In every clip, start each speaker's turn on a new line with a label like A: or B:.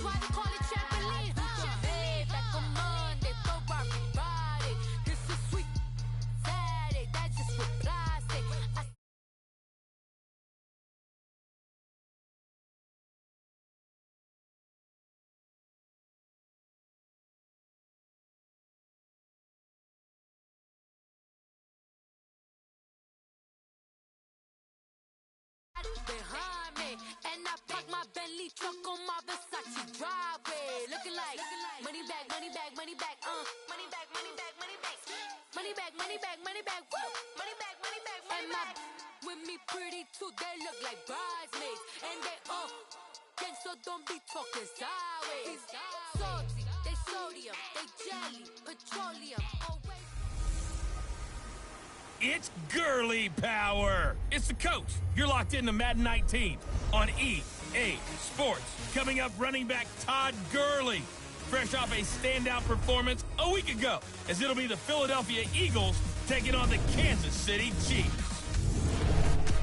A: why they call it trampoline. Hey, back on Monday, throw Barbie Friday. This is sweet Saturday, that's just what plastic. Behind me, and I park my Bentley truck on my Versace driveway. Looking like money back, money back, money back, money back, money back, money back, money back, money back, money back, woo, money back, money back, money back. With me pretty too, they look like bridesmaids, and they gang, so don't be talking sideways. Salty, they sodium, they jelly, petroleum.
B: It's girly power. It's the coach. You're locked into Madden 19 on EA Sports. Coming up, running back Todd Gurley, fresh off a standout performance a week ago, as it'll be the Philadelphia Eagles taking on the Kansas City Chiefs.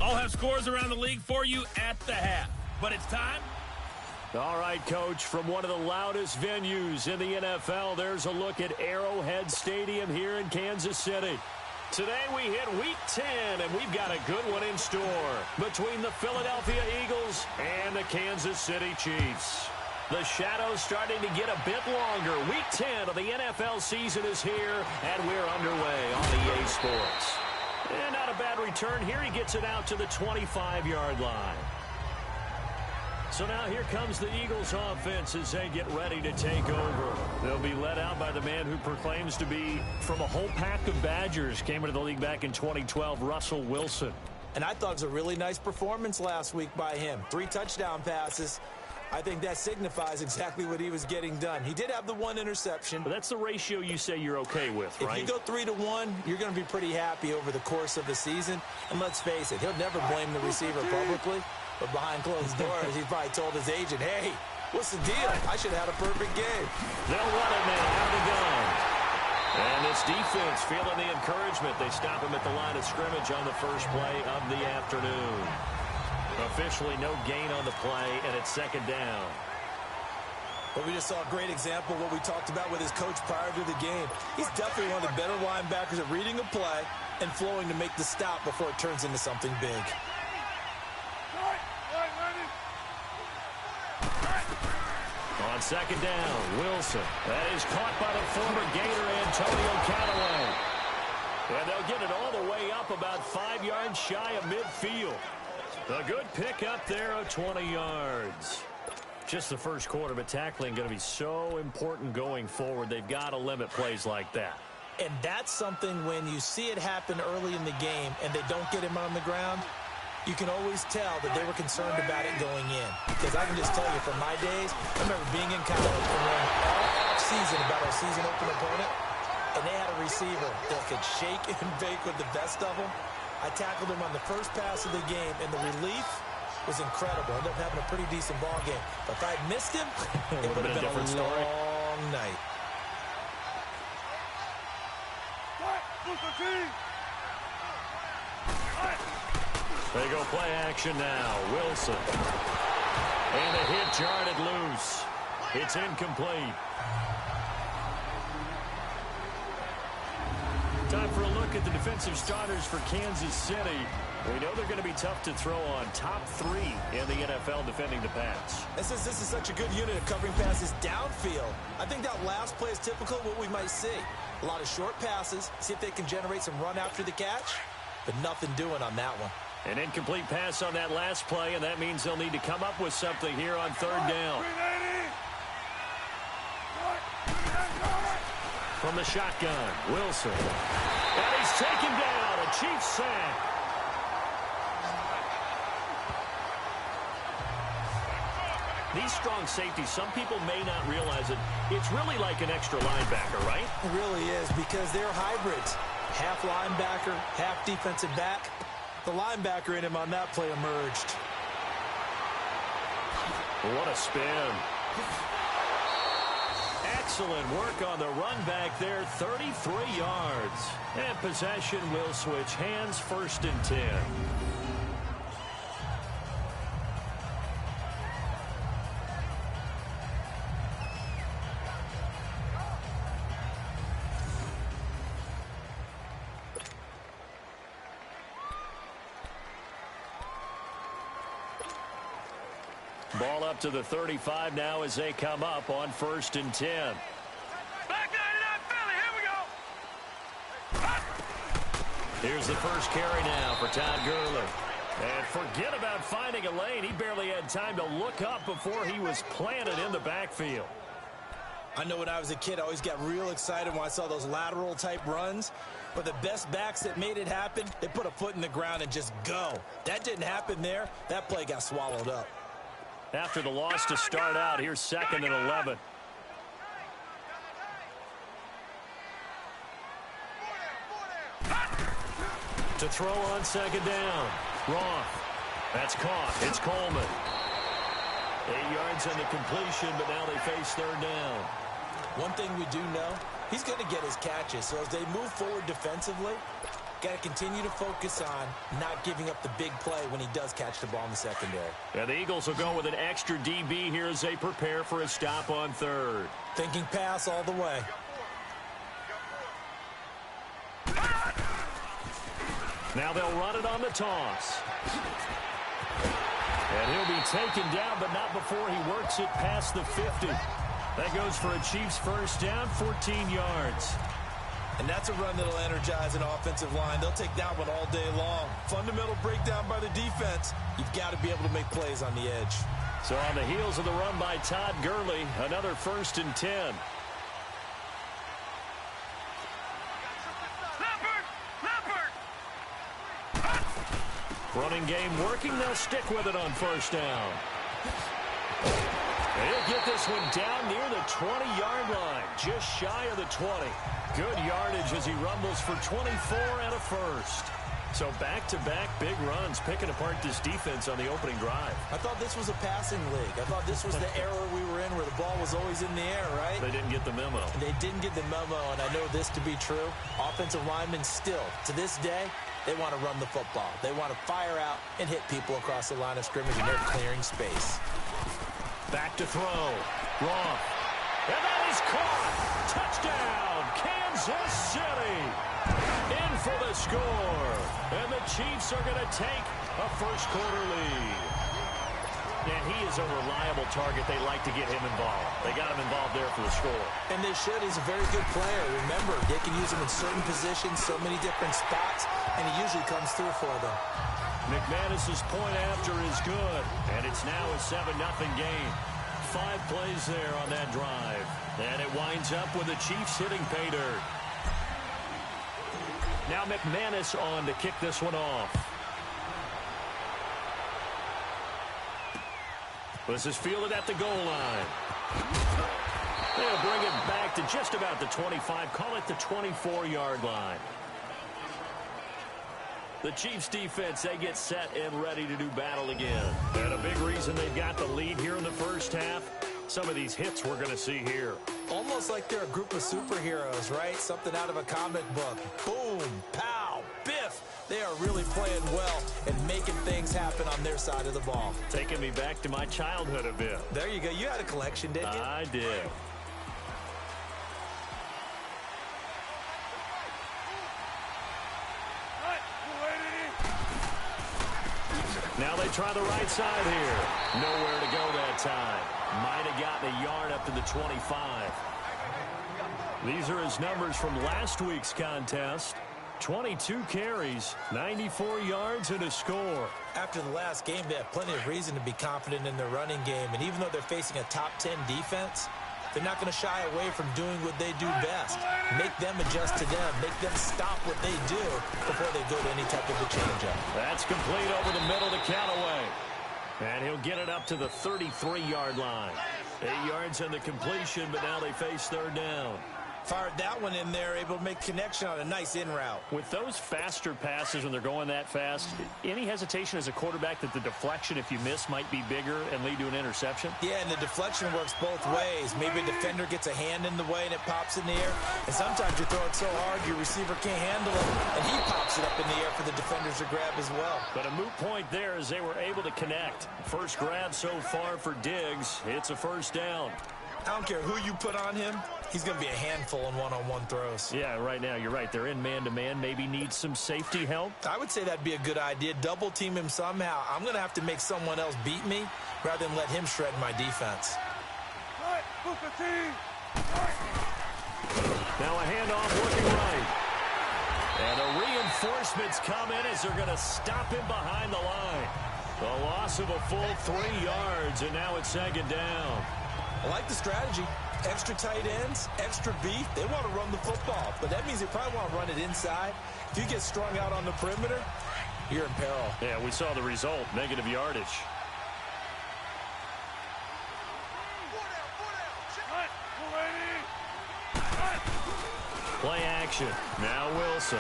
B: I'll have scores around the league for you at the half, but it's time.
C: All right, Coach, from one of the loudest venues in the NFL, there's a look at Arrowhead Stadium here in Kansas City. Today we hit Week 10, and we've got a good one in store between the Philadelphia Eagles and the Kansas City Chiefs. The shadow's starting to get a bit longer. Week 10 of the NFL season is here, and we're underway on EA Sports. And not a bad return here. He gets it out to the 25-yard line. So now here comes the Eagles offense as they get ready to take over. They'll be led out by the man who proclaims to be from a whole pack of Badgers. Came into the league back in 2012, Russell Wilson.
D: And I thought it was a really nice performance last week by him. 3 touchdown passes. I think that signifies exactly what he was getting done. He did have the 1 interception.
C: But that's the ratio you say you're okay with, right?
D: If you go 3-1, you're going to be pretty happy over the course of the season. And let's face it, he'll never blame the receiver publicly. But behind closed doors, he probably told his agent, hey, what's the deal? I should have had a perfect game.
C: They'll run it now out of the gun. And this defense feeling the encouragement. They stop him at the line of scrimmage on the first play of the afternoon. Officially no gain on the play, and it's second down.
D: But we just saw a great example of what we talked about with his coach prior to the game. He's definitely one of the better linebackers at reading a play and flowing to make the stop before it turns into something big.
C: On second down, Wilson. That is caught by the former Gator, Antonio Callaway. And they'll get it all the way up about 5 yards shy of midfield. A good pickup there of 20 yards. Just the first quarter, but tackling going to be so important going forward. They've got to limit plays like that.
D: And that's something when you see it happen early in the game and they don't get him on the ground, you can always tell that they were concerned about it going in. Because I can just tell you from my days, I remember being in college and learning all season about our season open opponent, and they had a receiver that could shake and bake with the best of them. I tackled him on the first pass of the game, and the relief was incredible. Ended up having a pretty decent ball game. But if I'd missed him, it would have been a long night.
C: They go play action now. Wilson. And a hit jarred it loose. It's incomplete. Time for a look at the defensive starters for Kansas City. We know they're going to be tough to throw on. Top 3 in the NFL defending the pass.
D: And since this is such a good unit of covering passes downfield, I think that last play is typical of what we might see. A lot of short passes, see if they can generate some run after the catch, but nothing doing on that one.
C: An incomplete pass on that last play, and that means they'll need to come up with something here on third down. From the shotgun, Wilson. And he's taken down. A Chiefs sack. These strong safeties, some people may not realize it. It's really like an extra linebacker, right?
D: It really is, because they're hybrids. Half linebacker, half defensive back. The linebacker in him on that play emerged.
C: What a spin. Excellent work on the run back there, 33 yards. And possession will switch hands, 1st and 10. Ball up to the 35 now as they come up on 1st and 10.
B: Back 99 Philly, here we go.
C: Here's the first carry now for Todd Gurley. And forget about finding a lane. He barely had time to look up before he was planted in the backfield.
D: I know when I was a kid, I always got real excited when I saw those lateral type runs. But the best backs that made it happen, they put a foot in the ground and just go. That didn't happen there. That play got swallowed up.
C: After the loss to start out, here's 2nd and 11. To throw on 2nd down. Roth. That's caught. It's Coleman. 8 yards on the completion, but now they face 3rd down.
D: One thing we do know, he's going to get his catches. So as they move forward defensively, got to continue to focus on not giving up the big play when he does catch the ball in the secondary.
C: And the Eagles will go with an extra DB here as they prepare for a stop on 3rd.
D: Thinking pass all the way.
C: Now they'll run it on the toss. And he'll be taken down, but not before he works it past the 50. That goes for a Chiefs first down, 14 yards.
D: And that's a run that'll energize an offensive line. They'll take that one all day long. Fundamental breakdown by the defense. You've got to be able to make plays on the edge.
C: So on the heels of the run by Todd Gurley, another 1st and 10. Running game working. They'll stick with it on 1st down. He'll get this one down near the 20-yard line, just shy of the 20. Good yardage as he rumbles for 24 and a first. So back-to-back big runs, picking apart this defense on the opening drive.
D: I thought this was a passing league. I thought this was the era we were in where the ball was always in the air, right?
C: They didn't get the memo.
D: They didn't get the memo, and I know this to be true. Offensive linemen still, to this day, they want to run the football. They want to fire out and hit people across the line of scrimmage, and they're clearing space.
C: Back to throw. Roth. And that is caught. Touchdown, Kansas City. In for the score. And the Chiefs are going to take a first-quarter lead. And he is a reliable target. They like to get him involved. They got him involved there for the score.
D: And they should. He's a very good player. Remember, they can use him in certain positions, so many different spots, and he usually comes through for them.
C: McManus's point after is good, and it's now a 7-0 game. 5 plays there on that drive, and it winds up with the Chiefs hitting pay dirt. Now McManus on to kick this one off. This is fielded at the goal line. They'll bring it back to just about the 25, call it the 24-yard line. The Chiefs defense, they get set and ready to do battle again. And a big reason they've got the lead here in the first half, some of these hits we're going to see here.
D: Almost like they're a group of superheroes, right? Something out of a comic book. Boom, pow, biff. They are really playing well and making things happen on their side of the ball.
C: Taking me back to my childhood a bit.
D: There you go. You had a collection, didn't you?
C: I did. Now they try the right side here. Nowhere to go that time. Might have gotten a yard up to the 25. These are his numbers from last week's contest. 22 carries, 94 yards, and a score.
D: After the last game, they have plenty of reason to be confident in their running game. And even though they're facing a top 10 defense, they're not going to shy away from doing what they do best. Make them adjust to them. Make them stop what they do before they go to any type of a changeup.
C: That's complete over the middle to Callaway. And he'll get it up to the 33-yard line. 8 yards on the completion, but now they face 3rd down.
D: Fired that one in there, able to make connection on a nice in route.
C: With those faster passes when they're going that fast, any hesitation as a quarterback that the deflection, if you miss, might be bigger and lead to an interception?
D: Yeah, and the deflection works both ways. Maybe a defender gets a hand in the way and it pops in the air. And sometimes you throw it so hard your receiver can't handle it, and he pops it up in the air for the defenders to grab as well.
C: But a moot point there as they were able to connect. First grab so far for Diggs. It's a first down.
D: I don't care who you put on him. He's going to be a handful in one-on-one throws.
C: Yeah, right now, you're right. They're in man-to-man. Maybe need some safety help.
D: I would say that'd be a good idea. Double team him somehow. I'm going to have to make someone else beat me rather than let him shred my defense.
C: Now a handoff looking right. And the reinforcements come in as they're going to stop him behind the line. The loss of a full 3 yards, and now it's second down.
D: I like the strategy. Extra tight ends, extra beef. They want to run the football, but that means they probably want to run it inside. If you get strung out on the perimeter, you're in peril.
C: Yeah, we saw the result, negative yardage. Play action. Now Wilson.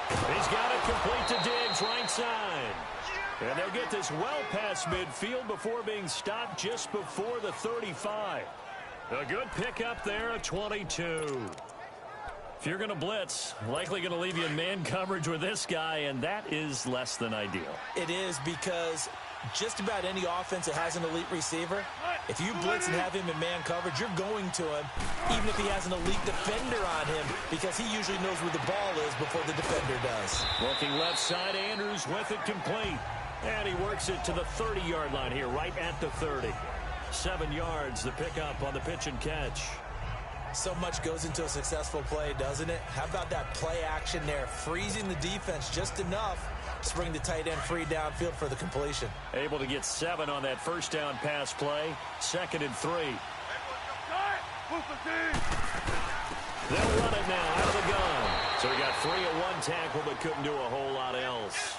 C: He's got it complete to Diggs, right side. And they'll get this well past midfield before being stopped just before the 35. A good pickup there at 22. If you're going to blitz, likely going to leave you in man coverage with this guy, and that is less than ideal.
D: It is, because just about any offense that has an elite receiver, if you blitz and have him in man coverage, you're going to him, even if he has an elite defender on him, because he usually knows where the ball is before the defender does.
C: Looking left side, Andrews with it complete. And he works it to the 30-yard line here, right at the 30. 7 yards, the pickup on the pitch and catch.
D: So much goes into a successful play, doesn't it? How about that play action there, freezing the defense just enough to bring the tight end free downfield for the completion.
C: Able to get 7 on that first down pass play. 2nd and 3. They'll run it now out of the gun. So he got 3 at one tackle, but couldn't do a whole lot else.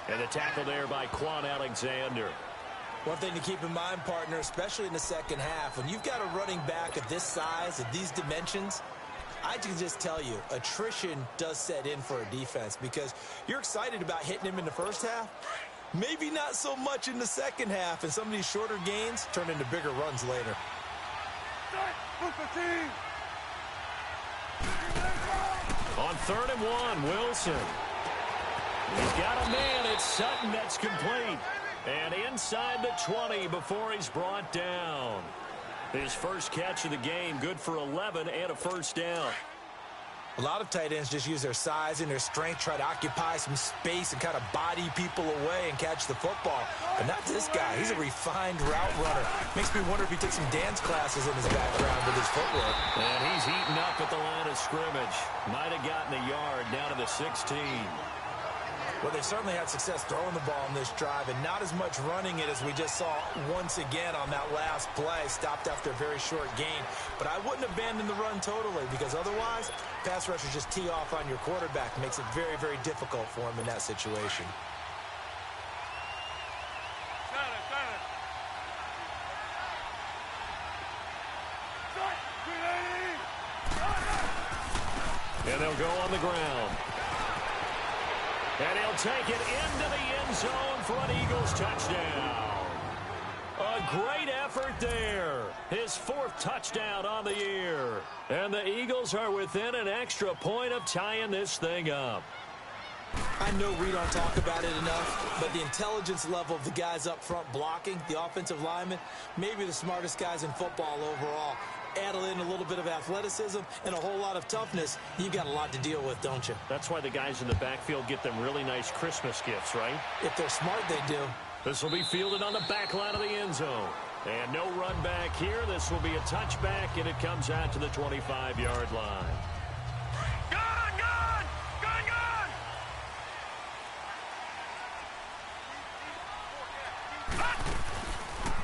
C: And the tackle there by Quan Alexander.
D: One thing to keep in mind, partner, especially in the second half, when you've got a running back of this size, of these dimensions, I can just tell you, attrition does set in for a defense, because you're excited about hitting him in the first half. Maybe not so much in the second half, and some of these shorter gains turn into bigger runs later.
C: On 3rd and 1, Wilson. He's got a man. It's Sutton that's complete. And inside the 20 before he's brought down. His first catch of the game, good for 11 and a first down.
D: A lot of tight ends just use their size and their strength, try to occupy some space and kind of body people away and catch the football. But not this guy. He's a refined route runner. Makes me wonder if he took some dance classes in his background with his footwork.
C: And he's heating up at the line of scrimmage. Might have gotten a yard down to the 16.
D: Well, they certainly had success throwing the ball in this drive, and not as much running it as we just saw once again on that last play. Stopped after a very short gain. But I wouldn't abandon the run totally, because otherwise, pass rushers just tee off on your quarterback. Makes it very, very difficult for him in that situation.
C: And they'll go on the ground. And he'll take it into the end zone for an Eagles touchdown. A great effort there. His 4th touchdown on the year. And the Eagles are within an extra point of tying this thing up.
D: I know we don't talk about it enough, but the intelligence level of the guys up front blocking, the offensive linemen, maybe the smartest guys in football overall. Add in a little bit of athleticism and a whole lot of toughness, you've got a lot to deal with, don't you?
C: That's why the guys in the backfield get them really nice Christmas gifts, right?
D: If they're smart, they do.
C: This will be fielded on the back line of the end zone. And no run back here. This will be a touchback, and it comes out to the 25-yard line.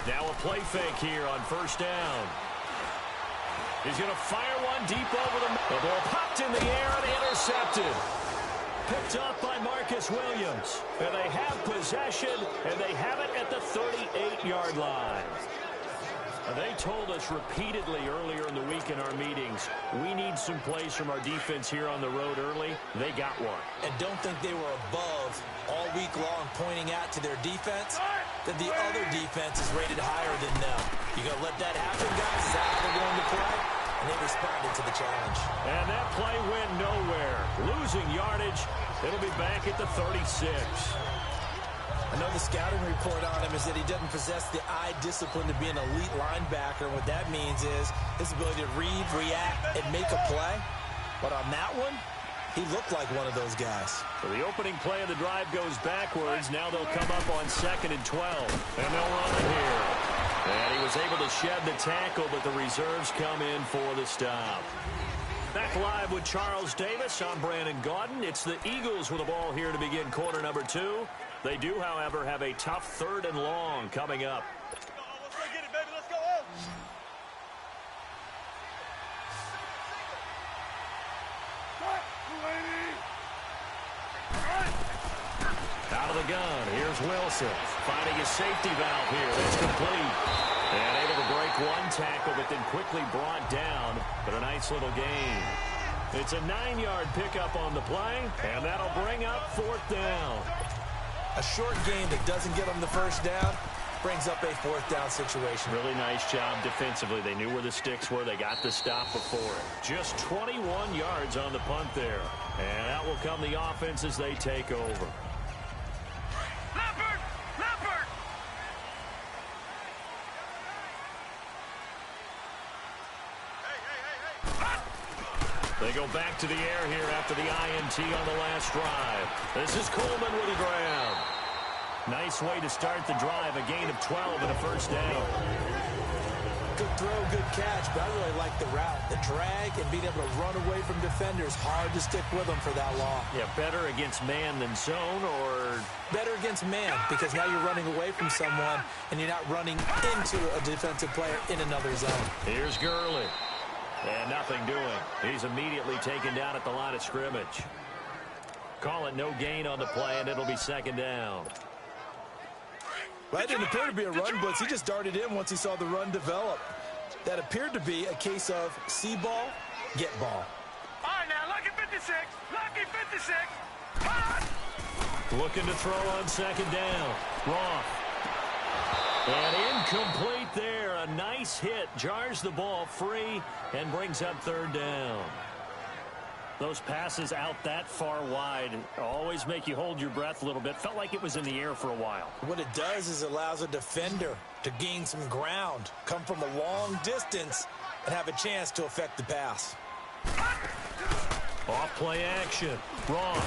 C: Now a play fake here on first down. He's going to fire one deep over the ball. Popped in the air and intercepted. Picked up by Marcus Williams. And they have possession, and they have it at the 38-yard line. They told us repeatedly earlier in the week in our meetings, we need some plays from our defense here on the road early. They got one.
D: And don't think they were above all week long pointing out to their defense that the other defense is rated higher than them. You going to let that happen, guys? Is that how they're going to play? And they responded to the challenge.
C: And that play went nowhere. Losing yardage. It'll be back at the 36.
D: I know the scouting report on him is that he doesn't possess the eye discipline to be an elite linebacker. What that means is his ability to read, react, and make a play. But on that one, he looked like one of those guys.
C: So the opening play of the drive goes backwards. Now they'll come up on 2nd and 12. And they'll run it here. And he was able to shed the tackle, but the reserves come in for the stop. Back live with Charles Davis. I'm Brandon Gaudin. It's the Eagles with the ball here to begin quarter number 2. They do, however, have a tough 3rd and long coming up.
E: Let's go get it, baby. Let's go.
C: Out of the gun. Here's Wilson. Finding his safety valve here. That's complete. And able to break one tackle, but then quickly brought down. But a nice little gain. It's a 9-yard pickup on the play, and that'll bring up 4th down.
D: A short game that doesn't get them the first down brings up a 4th down situation.
C: Really nice job defensively. They knew where the sticks were. They got the stop before it. Just 21 yards on the punt there. And out will come the offense as they take over.
E: Leopard! Leopard!
C: They go back to the air here after the INT on the last drive. This is Coleman with the ground. Nice way to start the drive. A gain of 12 and a first down.
D: Good throw, good catch, but I really like the route. The drag and being able to run away from defenders. Hard to stick with them for that long.
C: Yeah, better against man than zone, or
D: better against man, because now you're running away from someone and you're not running into a defensive player in another zone.
C: Here's Gurley. And nothing doing. He's immediately taken down at the line of scrimmage. Call it no gain on the play, and it'll be 2nd down.
D: Well, that didn't appear to be a run blitz. He just darted in once he saw the run develop. That appeared to be a case of see ball, get ball.
E: All right, now, lucky 56. Lucky 56. Hot!
C: Looking to throw on 2nd down. Roth. And incomplete there. A nice hit. Jars the ball free and brings up 3rd down. Those passes out that far wide always make you hold your breath a little bit. Felt like it was in the air for a while.
D: What it does is it allows a defender to gain some ground, come from a long distance, and have a chance to affect the pass.
C: Off play action. Roth.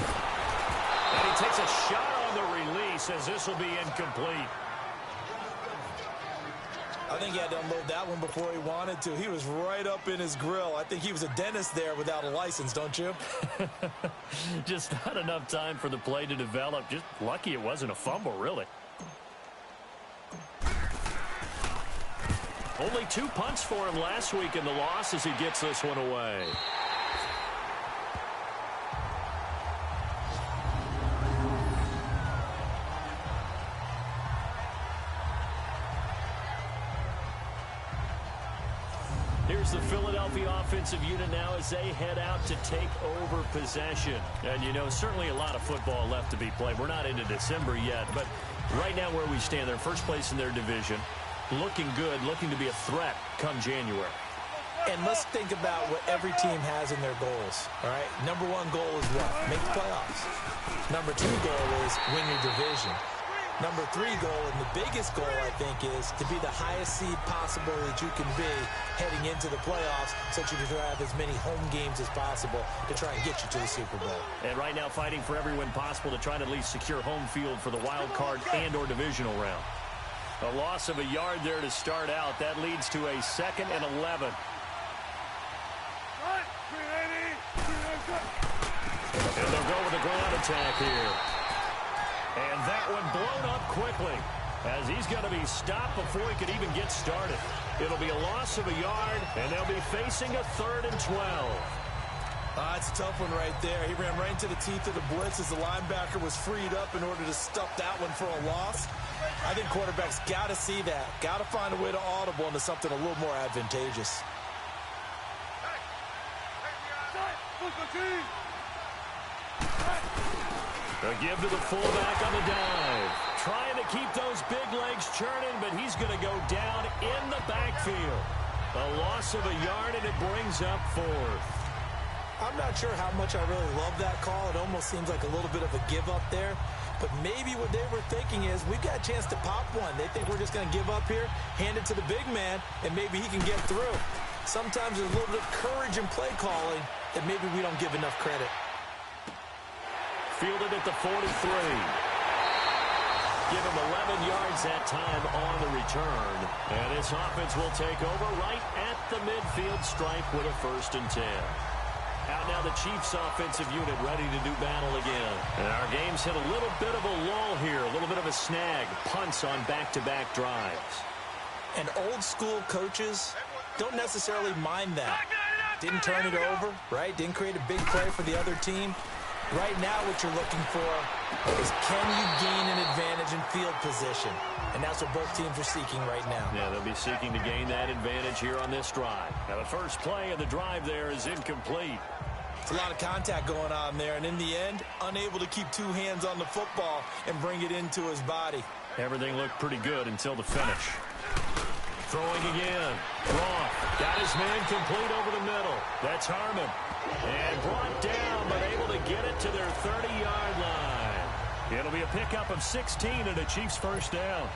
C: And he takes a shot on the release as this will be incomplete.
D: I think he had to unload that one before he wanted to. He was right up in his grill. I think he was a dentist there without a license, don't you?
C: Just not enough time for the play to develop. Just lucky it wasn't a fumble, really. Only 2 punts for him last week in the loss as he gets this one away. Here's the Philadelphia offensive unit now as they head out to take over possession. And, you know, certainly a lot of football left to be played. We're not into December yet, but right now where we stand, they're first place in their division. Looking good, looking to be a threat come January.
D: And let's think about what every team has in their goals, all right? Number 1 goal is what? Make the playoffs. Number 2 goal is win your division. Number 3 goal, and the biggest goal, I think, is to be the highest seed possible that you can be heading into the playoffs so that you can have as many home games as possible to try and get you to the Super Bowl.
C: And right now fighting for every win possible to try to at least secure home field for the wild card and or divisional round. A loss of a yard there to start out. That leads to a 2nd and 11. And they'll go with a ground attack here. And that one blown up quickly as he's going to be stopped before he could even get started. It'll be a loss of a yard, and they'll be facing a 3rd and 12.
D: It's a tough one right there. He ran right into the teeth of the blitz as the linebacker was freed up in order to stuff that one for a loss. I think quarterbacks got to see that. Got to find a way to audible into something a little more advantageous.
C: A give to the fullback on the dive. Trying to keep those big legs churning, but he's going to go down in the backfield. A loss of a yard, and it brings up 4th.
D: I'm not sure how much I really love that call. It almost seems like a little bit of a give up there. But maybe what they were thinking is, we've got a chance to pop one. They think we're just going to give up here, hand it to the big man, and maybe he can get through. Sometimes there's a little bit of courage in play calling that maybe we don't give enough credit.
C: Fielded at the 43. Give him 11 yards that time on the return. And this offense will take over right at the midfield stripe with a 1st and 10. Out now the Chiefs offensive unit ready to do battle again. And our game's hit a little bit of a lull here, a little bit of a snag. Punts on back-to-back drives.
D: And old school coaches don't necessarily mind that. Didn't turn it over, right? Didn't create a big play for the other team. Right now what you're looking for is, can you gain an advantage in field position? And that's what both teams are seeking right now.
C: Yeah, they'll be seeking to gain that advantage here on this drive. Now the first play of the drive there is incomplete.
D: It's a lot of contact going on there, and in the end, unable to keep 2 hands on the football and bring it into his body.
C: Everything looked pretty good until the finish. Throwing again. Roth got his man complete over the middle. That's Harmon. And brought down, but able to get it to their 30-yard line. It'll be a pickup of 16 and a Chiefs first down.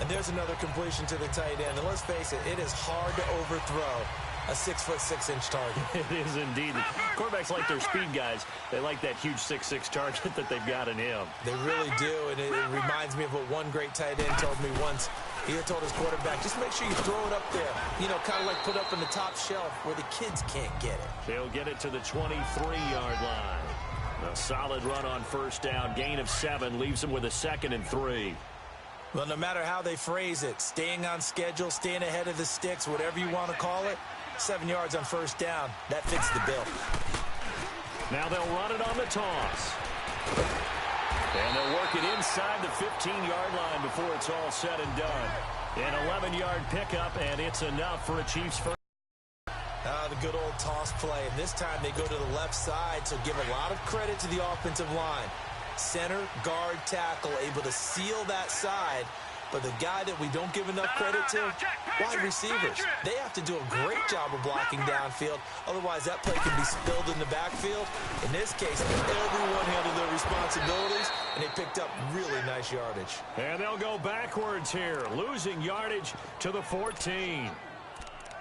D: And there's another completion to the tight end. And let's face it, it is hard to overthrow a 6'6" target.
C: It is indeed. Quarterbacks like their speed guys. They like that huge 6'6" target that they've got in him.
D: They really do, and it reminds me of what one great tight end told me once. He had told his quarterback, just make sure you throw it up there. You know, kind of like put up on the top shelf where the kids can't get it.
C: They'll get it to the 23-yard line. A solid run on first down. Gain of 7 leaves them with a 2nd and 3.
D: Well, no matter how they phrase it, staying on schedule, staying ahead of the sticks, whatever you want to call it, 7 yards on first down, that fits the bill.
C: Now they'll run it on the toss. And they'll work it inside the 15-yard line before it's all said and done. An 11-yard pickup, and it's enough for a Chiefs first.
D: The good old toss play, and this time they go to the left side, so give a lot of credit to the offensive line. Center, guard, tackle, able to seal that side. But the guy that we don't give enough credit to, wide receivers. They have to do a great job of blocking downfield. Otherwise, that play can be spilled in the backfield. In this case, everyone handled their responsibilities, and they picked up really nice yardage.
C: And they'll go backwards here, losing yardage to the 14.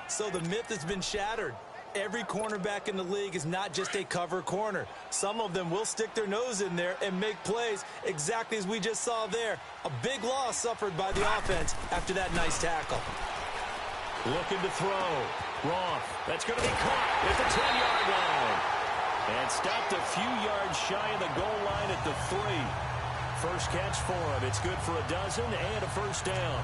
D: So the myth has been shattered. Every cornerback in the league is not just a cover corner. Some of them will stick their nose in there and make plays exactly as we just saw there. A big loss suffered by the offense after that nice tackle.
C: Looking to throw. Roth. That's going to be caught at the 10-yard line. And stopped a few yards shy of the goal line at the 3. First catch for him. It's good for a dozen and a first down.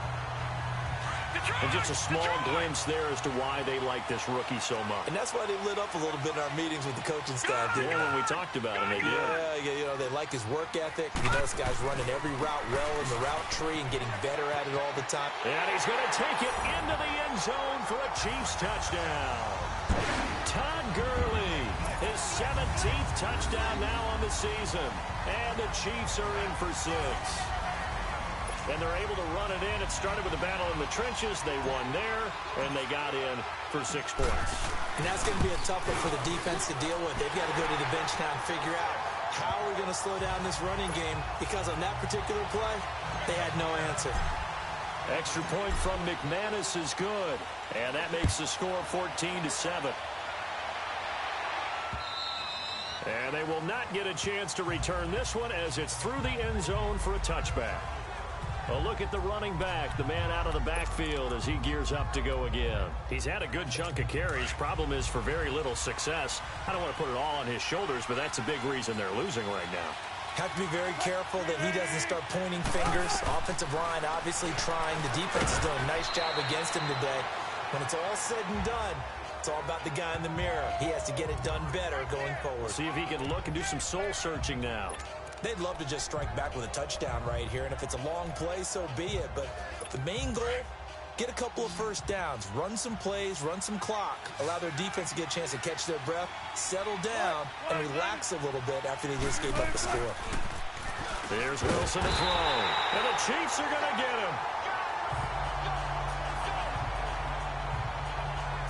C: And just a small glimpse there as to why they like this rookie so much.
D: And that's why they lit up a little bit in our meetings with the coaching staff.
C: Yeah, when we talked about him, they did.
D: Yeah, you know, they like his work ethic. You know, this guy's running every route well in the route tree and getting better at it all the time.
C: And he's going to take it into the end zone for a Chiefs touchdown. Todd Gurley, his 17th touchdown now on the season. And the Chiefs are in for 6. And they're able to run it in. It started with a battle in the trenches. They won there, and they got in for 6 points.
D: And that's going to be a tough one for the defense to deal with. They've got to go to the bench now and figure out how we're going to slow down this running game, because on that particular play, they had no answer.
C: Extra point from McManus is good, and that makes the score 14-7. And they will not get a chance to return this one as it's through the end zone for a touchback. A look at the running back, the man out of the backfield as he gears up to go again. He's had a good chunk of carries. Problem is for very little success. I don't want to put it all on his shoulders, but that's a big reason they're losing right now.
D: Have to be very careful that he doesn't start pointing fingers. Offensive line obviously trying. The defense is doing a nice job against him today. When it's all said and done, it's all about the guy in the mirror. He has to get it done better going forward.
C: See if he can look and do some soul searching now.
D: They'd love to just strike back with a touchdown right here, and if it's a long play, so be it. But the main goal, get a couple of first downs, run some plays, run some clock, allow their defense to get a chance to catch their breath, settle down, and relax a little bit after they just gave up the score.
C: There's Wilson to throw, and the Chiefs are going to get him.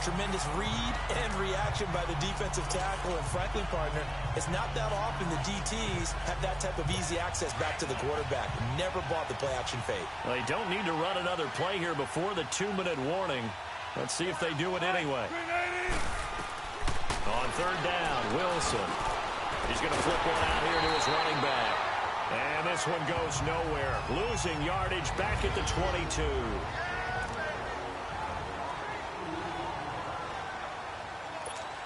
D: tremendous read and reaction by the defensive tackle. And frankly, partner, it's not that often the DTs have that type of easy access back to the quarterback. Never bought the play-action fake.
C: Well, they don't need to run another play here before the 2-minute warning. Let's see if they do it anyway. On third down, Wilson. He's going to flip one out here to his running back. And this one goes nowhere. Losing yardage back at the 22.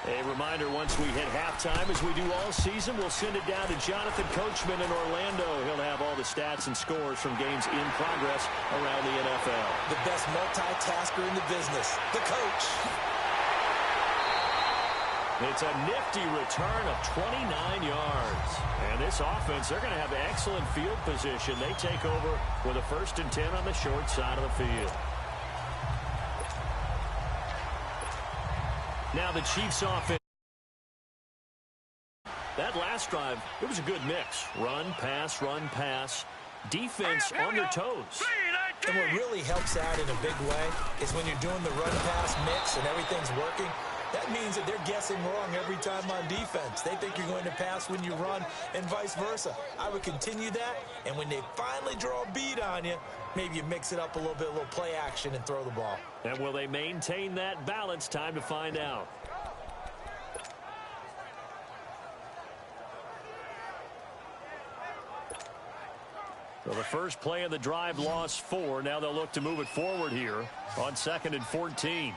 C: A reminder, once we hit halftime, as we do all season, we'll send it down to Jonathan Coachman in Orlando. He'll have all the stats and scores from games in progress around the NFL.
D: The best multitasker in the business, the coach.
C: It's a nifty return of 29 yards. And this offense, they're going to have excellent field position. They take over with a 1st and 10 on the short side of the field. Now the Chiefs offense. That last drive, it was a good mix. Run, pass, defense on their toes.
D: And what really helps out in a big way is when you're doing the run-pass mix and everything's working, that means that they're guessing wrong every time on defense. They think you're going to pass when you run and vice versa. I would continue that, and when they finally draw a beat on you, maybe you mix it up a little bit, a little play action, and throw the ball.
C: And will they maintain that balance? Time to find out. So the first play of the drive lost 4. Now they'll look to move it forward here on 2nd and 14.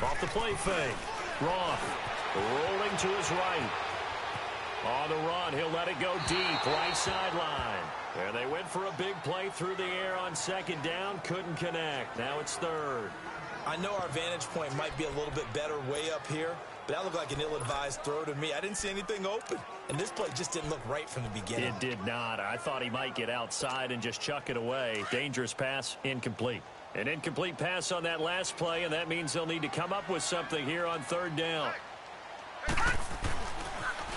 C: Off the play fake. Roth rolling to his right. On the run, he'll let it go deep, right sideline. And they went for a big play through the air on 2nd down. Couldn't connect. Now it's 3rd.
D: I know our vantage point might be a little bit better way up here, but that looked like an ill-advised throw to me. I didn't see anything open, and this play just didn't look right from the beginning.
C: It did not. I thought he might get outside and just chuck it away. Dangerous pass, incomplete. An incomplete pass on that last play, and that means they'll need to come up with something here on 3rd down.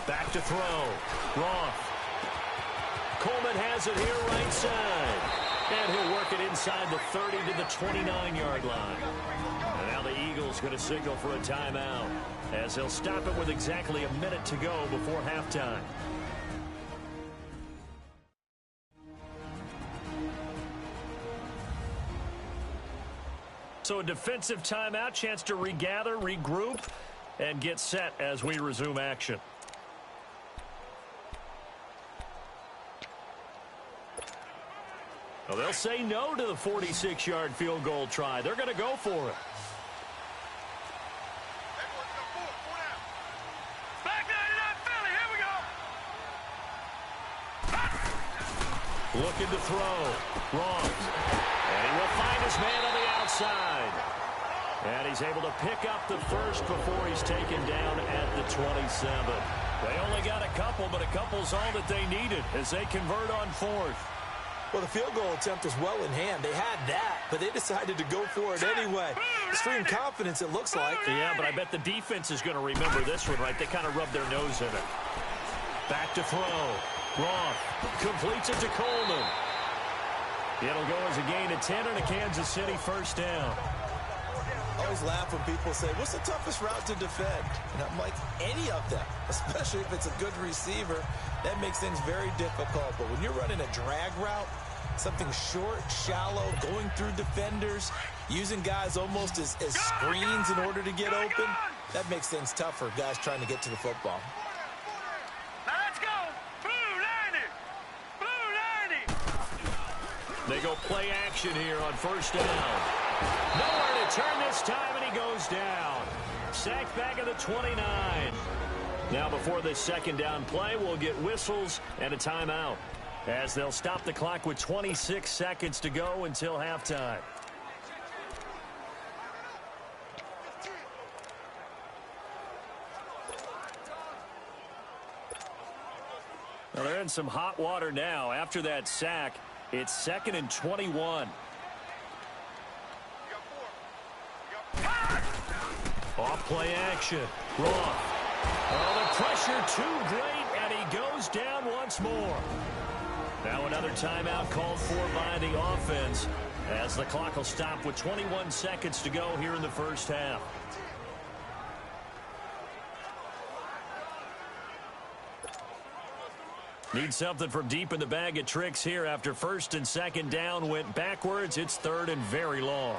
C: Back to throw. Roth. Coleman has it here right side. And he'll work it inside the 30 to the 29-yard line. And now the Eagles going to signal for a timeout, as they'll stop it with exactly a minute to go before halftime. So a defensive timeout, chance to regather, regroup, and get set as we resume action. Well, they'll say no to the 46-yard field goal try. They're going to go for it. Looking to throw. Wrong. And he will find his man on the outside. And he's able to pick up the first before he's taken down at the 27. They only got a couple, but a couple's all that they needed as they convert on 4th.
D: Well, the field goal attempt was well in hand. They had that, but they decided to go for it anyway. Extreme confidence, it looks like.
C: Yeah, but I bet the defense is going to remember this one, right? They kind of rubbed their nose in it. Back to throw. Roth completes it to Coleman. It'll go as a gain of 10 and a Kansas City 1st down.
D: I always laugh when people say, what's the toughest route to defend? And I'm like, any of them, especially if it's a good receiver. That makes things very difficult. But when you're running a drag route, something short, shallow, going through defenders, using guys almost as screens in order to get open, that makes things tough for guys trying to get to the football.
E: Now let's go. Blue 90. Blue 90.
C: They go play action here on 1st down. Nowhere to turn this time, and he goes down. Sacked back at the 29. Now before this 2nd down play, we'll get whistles and a timeout, as they'll stop the clock with 26 seconds to go until halftime. Well, they're in some hot water now. After that sack, it's 2nd and 21. Off play action. Roth. Oh, the pressure too great, and he goes down once more. Now another timeout called for by the offense, as the clock will stop with 21 seconds to go here in the first half. Need something from deep in the bag of tricks here after first and second down went backwards. It's third and very long.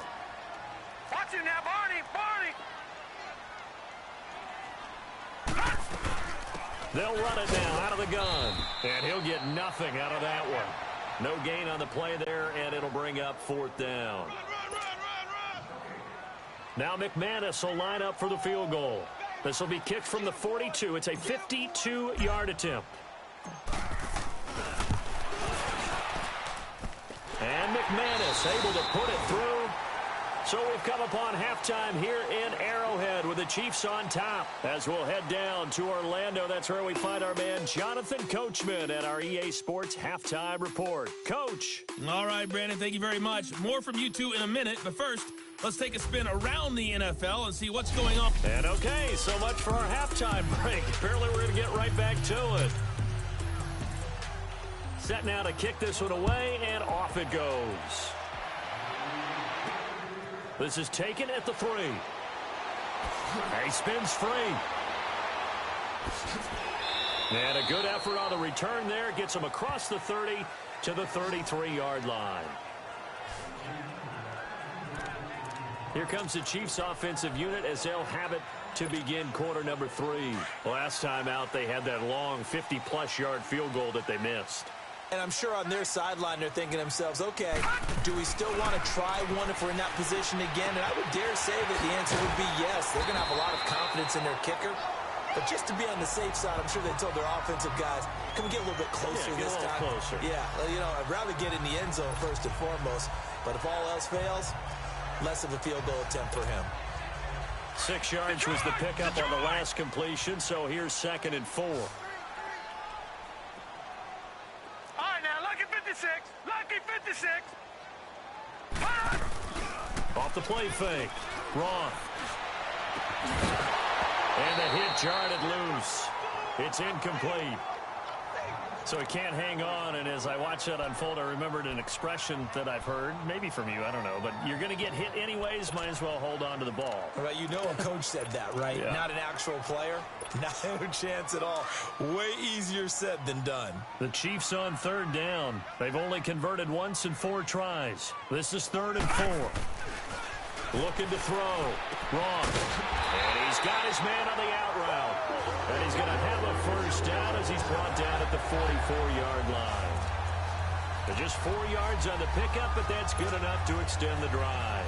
E: Watch it now, Barney!
C: They'll run it now out of the gun. And he'll get nothing out of that one. No gain on the play there, and it'll bring up fourth down.
E: Run!
C: Now McManus will line up for the field goal. This will be kicked from the 42. It's a 52-yard attempt. And McManus able to put it through. So we've come upon halftime here in Arrowhead with the Chiefs on top. As we'll head down to Orlando, that's where we find our man Jonathan Coachman at our EA Sports Halftime Report. Coach.
B: All right, Brandon, thank you very much. More from you two in a minute, but first, let's take a spin around the NFL and see what's going on.
C: And okay, so much for our halftime break. Apparently we're going to get right back to it. Set now to kick this one away, and off it goes. This is taken at the 3. He spins free. And a good effort on the return there. Gets him across the 30 to the 33-yard line. Here comes the Chiefs offensive unit as they'll have it to begin quarter number 3. Last time out, they had that long 50-plus yard field goal that they missed.
D: And I'm sure on their sideline they're thinking to themselves, okay, do we still want to try one if we're in that position again? And I would dare say that the answer would be yes. They're going to have a lot of confidence in their kicker. But just to be on the safe side, I'm sure they told their offensive guys, can we get a little bit closer this time?
C: Closer.
D: Yeah, you know, I'd rather get in the end zone first and foremost. But if all else fails, less of a field goal attempt for him.
C: 6 yards was the pickup on the last completion, so here's 2nd and 4.
E: Lucky 56.
C: Off the play fake. Roth. And the hit jarred it loose. It's incomplete. So he can't hang on, and as I watch that unfold, I remembered an expression that I've heard, maybe from you, I don't know, but you're going to get hit anyways, might as well hold on to the ball.
D: Right, you know a coach said that, right?
C: Yeah.
D: Not an actual player. No chance at all. Way easier said than done.
C: The Chiefs on 3rd down. They've only converted once in 4 tries. This is 3rd and 4. Looking to throw. Wrong. And he's got his man on the out route. And he's going to have a first down as he's brought down at the 44-yard line. They're just 4 yards on the pickup, but that's good enough to extend the drive.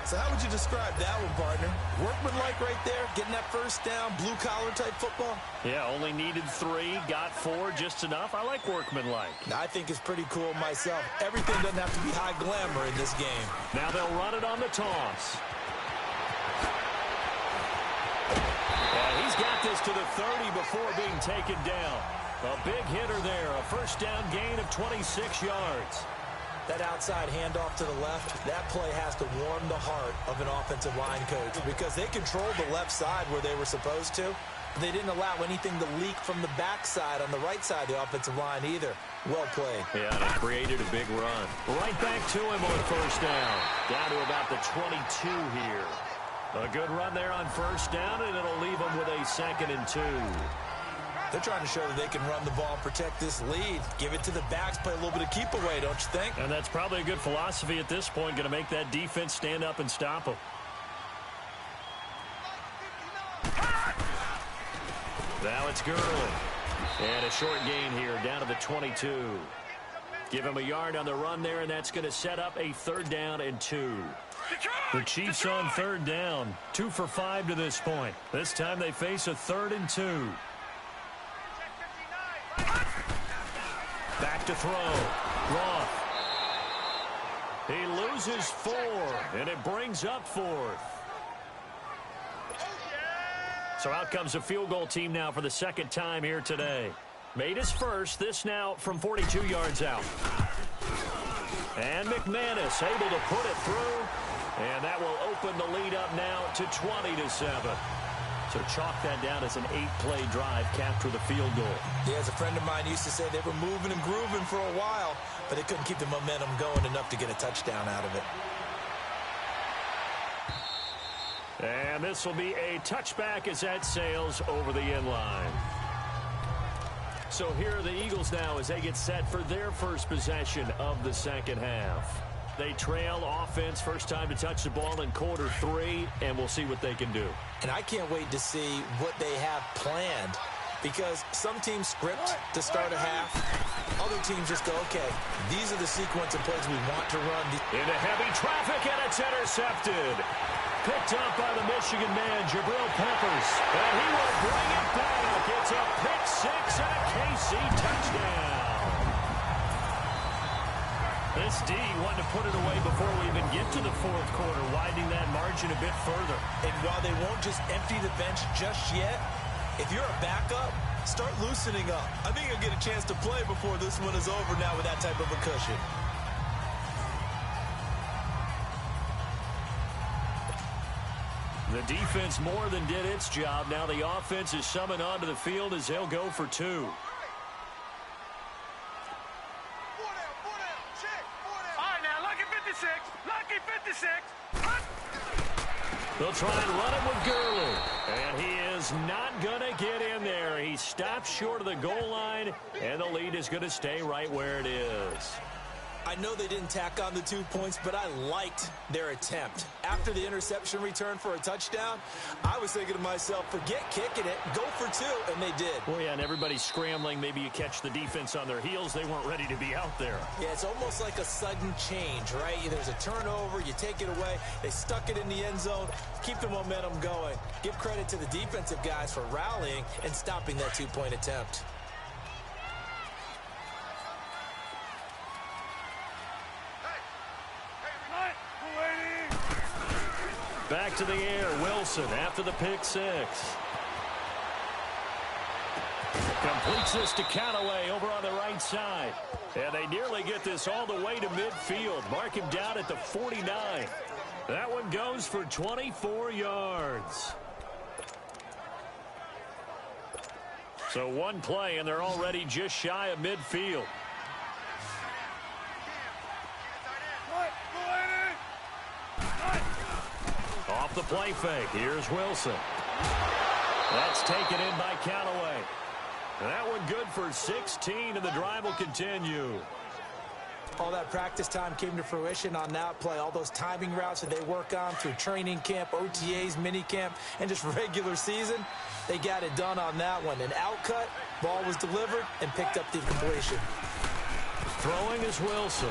D: So how would you describe that one, partner? Workmanlike right there, getting that first down, blue-collar type football?
C: Yeah, only needed 3, got 4, just enough. I like workmanlike.
D: I think it's pretty cool myself. Everything doesn't have to be high glamour in this game.
C: Now they'll run it on the toss. And he's got this to the 30 before being taken down. A big hitter there, a first down gain of 26 yards.
D: That outside handoff to the left, that play has to warm the heart of an offensive line coach because they controlled the left side where they were supposed to. They didn't allow anything to leak from the backside on the right side of the offensive line either. Well played.
C: Yeah, and it created a big run. Right back to him on first down. Down to about the 22 here. A good run there on first down, and it'll leave them with a 2nd and 2.
D: They're trying to show that they can run the ball, protect this lead. Give it to the backs, play a little bit of keep away, don't you think?
C: And that's probably a good philosophy at this point, going to make that defense stand up and stop them. Now it's Gurley. And a short gain here down to the 22. Give him a yard on the run there, and that's going to set up a 3rd down and 2. The Chiefs on 3rd down. 2 for 5 to this point. This time they face a 3rd and 2. Back to throw. Roth. He loses 4, and it brings up 4th. So out comes a field goal team now for the 2nd time here today. Made his first, this now from 42 yards out. And McManus able to put it through, and that will open the lead up now to 20-7. So chalk that down as an 8-play drive, capture the field goal.
D: Yeah, as a friend of mine used to say, they were moving and grooving for a while, but they couldn't keep the momentum going enough to get a touchdown out of it.
C: And this will be a touchback as that sails over the end line. So here are the Eagles now as they get set for their first possession of the second half. They trail offense, first time to touch the ball in quarter 3, and we'll see what they can do.
D: And I can't wait to see what they have planned, because some teams script to start a half. Other teams just go, okay, these are the sequence of plays we want to run.
C: Into heavy traffic, and it's intercepted. Picked up by the Michigan man, Jabril Peppers. And he will bring it back. It's a pick 6 and a KC touchdown. This D wanted to put it away before we even get to the fourth quarter, widening that margin a bit further.
D: And while they won't just empty the bench just yet, if you're a backup, start loosening up. I think you'll get a chance to play before this one is over now with that type of a cushion.
C: The defense more than did its job. Now the offense is summoned onto the field as they'll go for 2. They'll try and run it with Gurley. And he is not going to get in there. He stops short of the goal line, and the lead is going to stay right where it is.
D: I know they didn't tack on the 2 points, but I liked their attempt. After the interception return for a touchdown, I was thinking to myself, forget kicking it, go for 2, and they did.
C: Well, yeah, and everybody's scrambling. Maybe you catch the defense on their heels. They weren't ready to be out there.
D: Yeah, it's almost like a sudden change, right? There's a turnover, you take it away, they stuck it in the end zone, keep the momentum going. Give credit to the defensive guys for rallying and stopping that 2-point attempt.
C: Back to the air, Wilson after the pick 6. Completes this to Callaway over on the right side. And they nearly get this all the way to midfield. Mark him down at the 49. That one goes for 24 yards. So one play, and they're already just shy of midfield. Off the play fake. Here's Wilson. That's taken in by Callaway. That one good for 16, and the drive will continue.
D: All that practice time came to fruition on that play. All those timing routes that they work on through training camp, OTAs, minicamp, and just regular season, they got it done on that one. An outcut, ball was delivered, and picked up the completion.
C: Throwing is Wilson.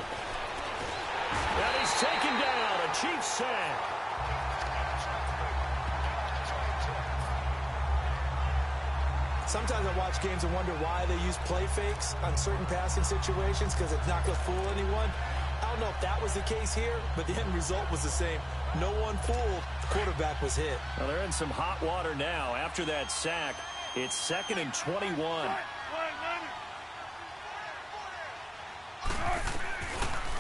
C: And he's taken down. A Chiefs sack.
D: Sometimes I watch games and wonder why they use play fakes on certain passing situations, because it's not going to fool anyone. I don't know if that was the case here, but the end result was the same. No one fooled. The quarterback was hit.
C: Well, they're in some hot water now. After that sack, it's 2nd and 21.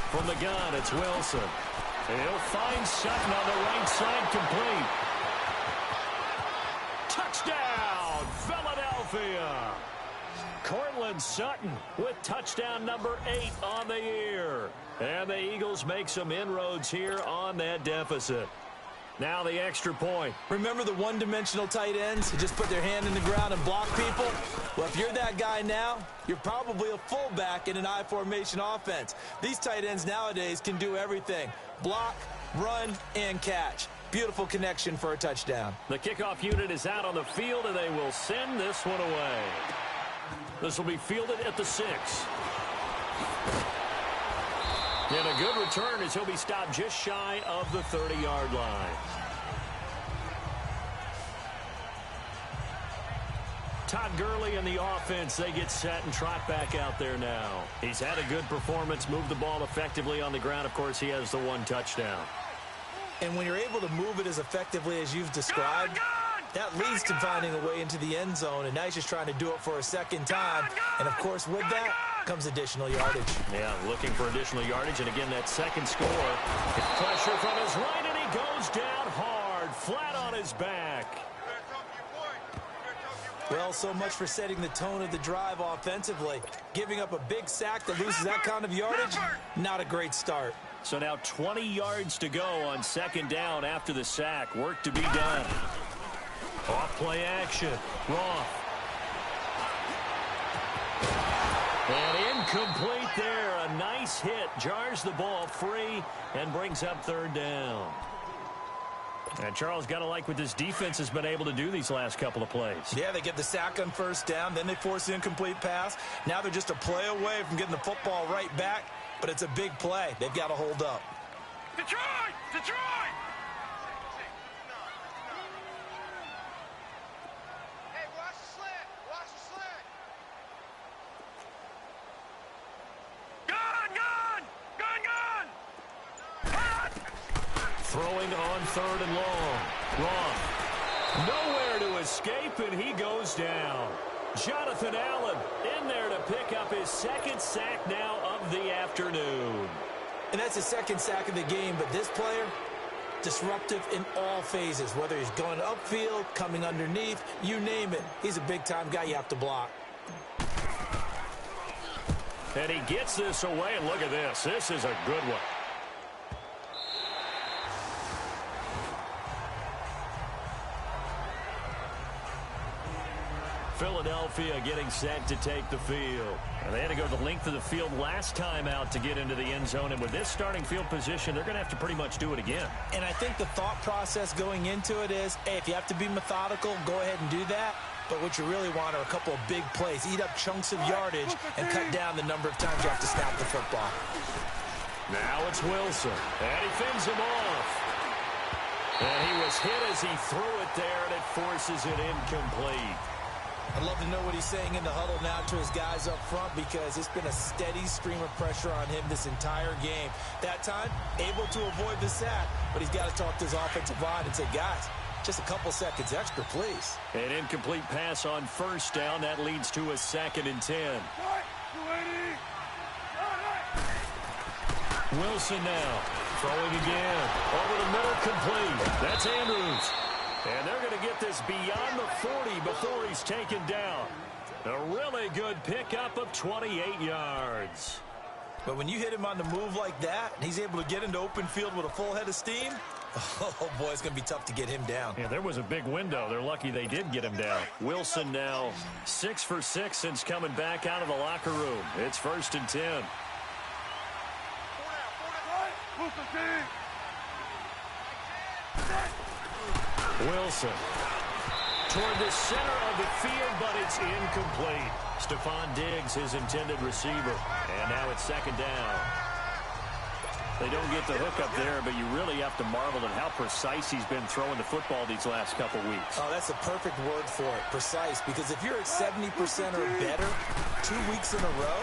C: From the gun, it's Wilson. And he'll find Sutton on the right side, complete. Touchdown, Philadelphia. Cortland Sutton with touchdown number 8 on the year. And the Eagles make some inroads here on that deficit. Now the extra point.
D: Remember the one-dimensional tight ends who just put their hand in the ground and block people? Well, if you're that guy now, you're probably a fullback in an I formation offense. These tight ends nowadays can do everything. Block, run, and catch. Beautiful connection for a touchdown.
C: The kickoff unit is out on the field, and they will send this one away. This will be fielded at the 6. And a good return as he'll be stopped just shy of the 30-yard line. Todd Gurley and the offense, they get set and trot back out there now. He's had a good performance, moved the ball effectively on the ground. Of course, he has the 1 touchdown.
D: And when you're able to move it as effectively as you've described, that leads to finding a way into the end zone, and now he's just trying to do it for a second time. And, of course, with that comes additional yardage.
C: Yeah, looking for additional yardage, and again, that second score. Pressure from his right, and he goes down hard, flat on his back.
D: Well, so much for setting the tone of the drive offensively. Giving up a big sack that loses that kind of yardage, not a great start.
C: So now 20 yards to go on second down after the sack. Work to be done. Off play action. Roth. And incomplete there. A nice hit. Jars the ball free and brings up third down. And Charles, got to like what this defense has been able to do these last couple of plays.
D: Yeah, they get the sack on first down, then they force the incomplete pass. Now they're just a play away from getting the football right back, but it's a big play. They've got to hold up.
E: Detroit! Detroit! Hey, watch the slant! Watch the slant! Gun! Gun! Gun! Gun! Hot!
C: Throwing on third and long. Roth. Nowhere to escape, and he goes down. Jonathan Allen in there to pick up his second sack now of the afternoon.
D: And that's his second sack of the game, but this player, disruptive in all phases, whether he's going upfield, coming underneath, you name it. He's a big-time guy you have to block.
C: And he gets this away, and look at this. This is a good one. Philadelphia getting set to take the field. And they had to go the length of the field last time out to get into the end zone. And with this starting field position, they're going to have to pretty much do it again.
D: And I think the thought process going into it is, hey, if you have to be methodical, go ahead and do that. But what you really want are a couple of big plays. Eat up chunks of yardage and cut down the number of times you have to snap the football.
C: Now it's Wilson. And he fends him off. And he was hit as he threw it there, and it forces it incomplete.
D: I'd love to know what he's saying in the huddle now to his guys up front, because it's been a steady stream of pressure on him this entire game. That time, able to avoid the sack, but he's got to talk to his offensive line and say, guys, just a couple seconds extra, please.
C: An incomplete pass on first down. That leads to a 2nd and 10. Wilson now throwing again. Over the middle, complete. That's Andrews. And they're going to get this beyond the 40 before he's taken down. A really good pickup of 28 yards.
D: But when you hit him on the move like that, and he's able to get into open field with a full head of steam, oh, boy, it's going to be tough to get him down.
C: Yeah, there was a big window. They're lucky they did get him down. Wilson now 6 for 6 since coming back out of the locker room. It's 1st and 10. Wilson toward the center of the field, but it's incomplete. Stephon Diggs, his intended receiver. And now it's 2nd down. They don't get the hook up there, but you really have to marvel at how precise he's been throwing the football these last couple weeks.
D: Oh, that's a perfect word for it, precise, because if you're at 70% or better 2 weeks in a row,